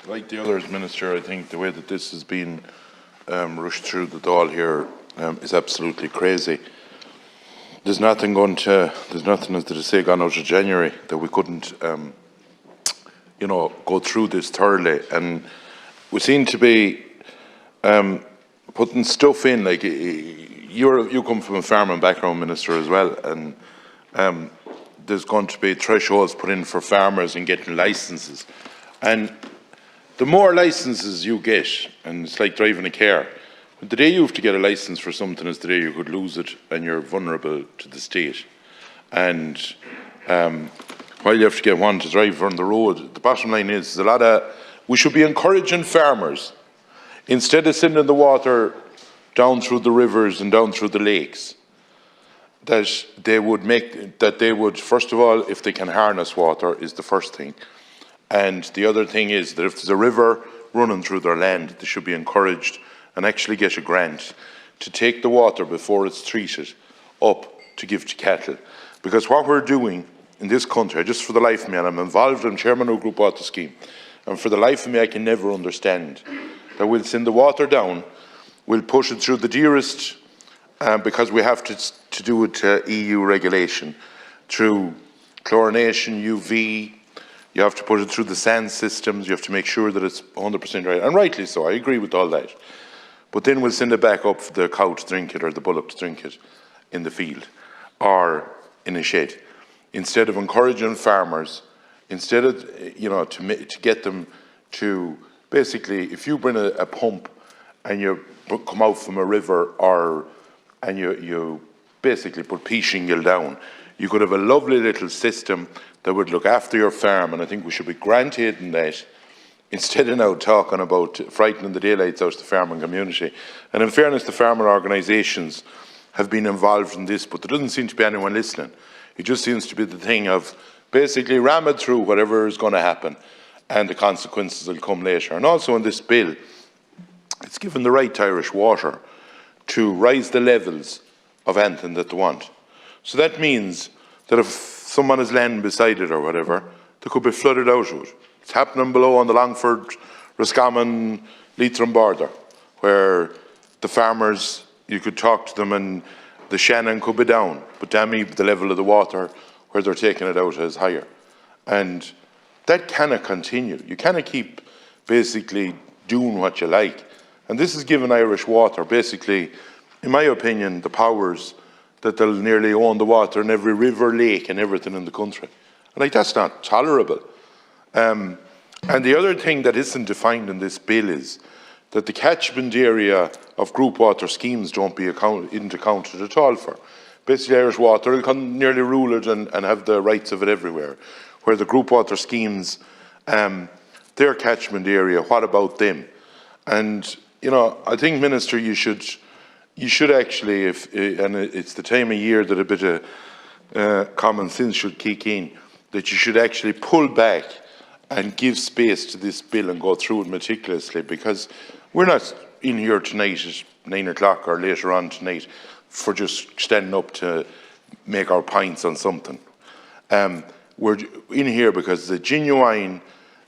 Like the others, Minister, I think the way that this has been rushed through the Dáil here is absolutely crazy. There's nothing, as they say, gone out of January that we couldn't, go through this thoroughly. And we seem to be putting stuff in, like you come from a farming background, Minister, as well, and there's going to be thresholds put in for farmers in getting licences. And the more licences you get, and it's like driving a car, the day you have to get a licence for something is the day you could lose it and you're vulnerable to the state. And while you have to get one to drive on the road, the bottom line is we should be encouraging farmers, instead of sending the water down through the rivers and down through the lakes, that they would, first of all, if they can harness water, is the first thing. And the other thing is that if there's a river running through their land, they should be encouraged and actually get a grant to take the water before it's treated up to give to cattle. Because what we're doing in this country, just for the life of me, and I'm involved in chairman of Group Water Scheme, and for the life of me I can never understand that we'll send the water down, we'll push it through the dearest, because we have to do it to EU regulation, through chlorination, UV. You have to put it through the sand systems. You have to make sure that it's 100% right. And rightly so, I agree with all that. But then we'll send it back up for the cow to drink it or the bullock to drink it in the field or in a shed. Instead of encouraging farmers, instead of, to get them to, basically, if you bring a pump and you come out from a river and you basically put pea shingle down, you could have a lovely little system that would look after your farm, and I think we should be granted in that, instead of now talking about frightening the daylights out of the farming community. And in fairness, the farmer organisations have been involved in this, but there doesn't seem to be anyone listening. It just seems to be the thing of basically ram it through whatever is going to happen, and the consequences will come later. And also in this bill, it's given the right to Irish Water to rise the levels of anything that they want. So that means that if someone is land beside it or whatever, they could be flooded out of it. It's happening below on the Longford, Roscommon, Leitrim border, where the farmers, you could talk to them and the Shannon could be down, but damn me, the level of the water where they're taking it out is higher. And that cannot continue. You cannot keep basically doing what you like. And this has given Irish Water, basically, in my opinion, the powers that they'll nearly own the water in every river, lake and everything in the country. Like, that's not tolerable. And the other thing that isn't defined in this bill is that the catchment area of group water schemes don't be accounted at all for. Basically, Irish Water will nearly rule it and have the rights of it everywhere, where the group water schemes, their catchment area, what about them? And, I think, Minister, you should actually, and it's the time of year that a bit of common sense should kick in, that you should actually pull back and give space to this bill and go through it meticulously, because we're not in here tonight at 9 o'clock or later on tonight for just standing up to make our points on something. We're in here because the genuine,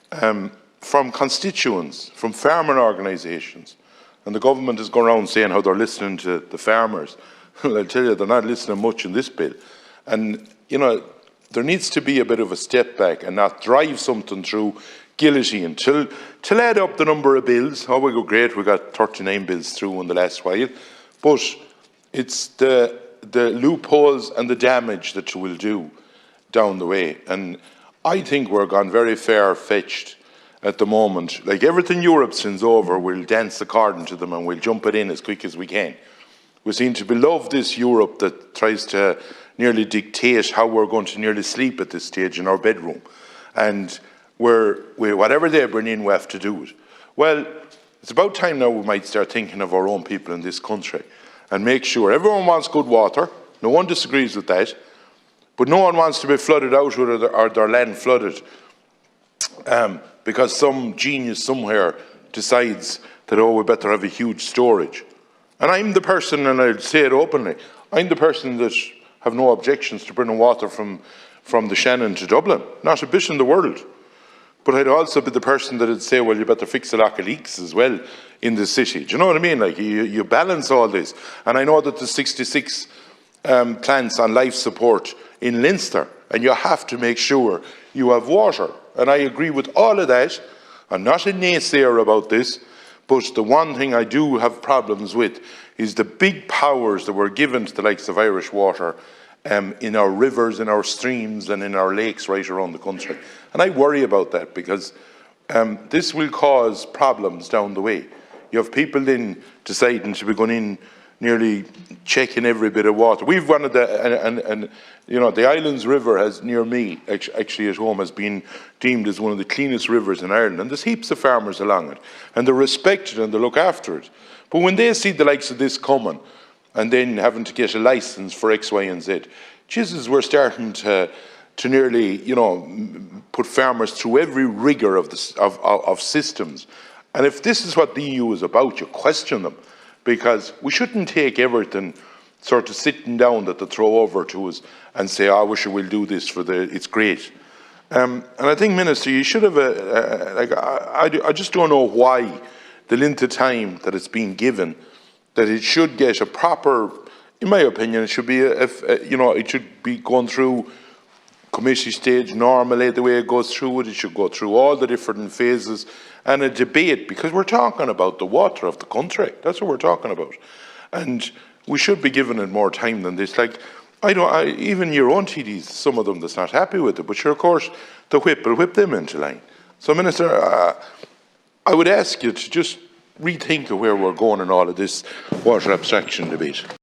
from constituents, from farming organisations, and the government is going around saying how they're listening to the farmers. Well, I'll tell you, they're not listening much in this bill. And, there needs to be a bit of a step back and not drive something through guillotine to add up the number of bills. Oh, we go great, we got 39 bills through in the last while. But it's the loopholes and the damage that you will do down the way. And I think we're gone very far-fetched at the moment. Like, everything Europe sends over, we'll dance according to them and we'll jump it in as quick as we can. We seem to beloved this Europe that tries to nearly dictate how we're going to nearly sleep at this stage in our bedroom. And whatever they bring in, we have to do it. Well, it's about time now we might start thinking of our own people in this country and make sure everyone wants good water. No one disagrees with that. But no one wants to be flooded out or their land flooded because some genius somewhere decides that, oh, we better have a huge storage. And I'm the person, and I'll say it openly, I'm the person that have no objections to bringing water from the Shannon to Dublin. Not a bit in the world. but I'd also be the person that would say, well, you better fix a lot of leaks as well in the city. Do you know what I mean? Like, you balance all this. And I know that the 66 plants on life support in Leinster, and you have to make sure you have water. And I agree with all of that. I'm not a naysayer about this, but the one thing I do have problems with is the big powers that were given to the likes of Irish Water in our rivers, in our streams, and in our lakes right around the country. And I worry about that, because this will cause problems down the way. You have people then deciding to be going in, nearly checking every bit of water. We've one of the, and you know, the Islands River has, near me, actually at home, has been deemed as one of the cleanest rivers in Ireland, and there's heaps of farmers along it, and they respect it and they look after it. But when they see the likes of this coming, and then having to get a licence for X, Y, and Z, Jesus, we're starting to nearly, you know, put farmers through every rigour of systems. And if this is what the EU is about, you question them, because we shouldn't take everything sort of sitting down that they throw over to us and say, oh, I wish we'll do this for the, it's great. And I think, Minister, you should have I just don't know why the length of time that it's been given, that it should get a proper, in my opinion, it should be, you know, it should be going through committee stage normally, the way it goes through it. It should go through all the different phases and a debate, because we're talking about the water of the country. That's what we're talking about. And we should be giving it more time than this. Like, even your own TDs, some of them that's not happy with it, but sure, of course, the whip will whip them into line. So, Minister, I would ask you to just rethink of where we're going in all of this water abstraction debate.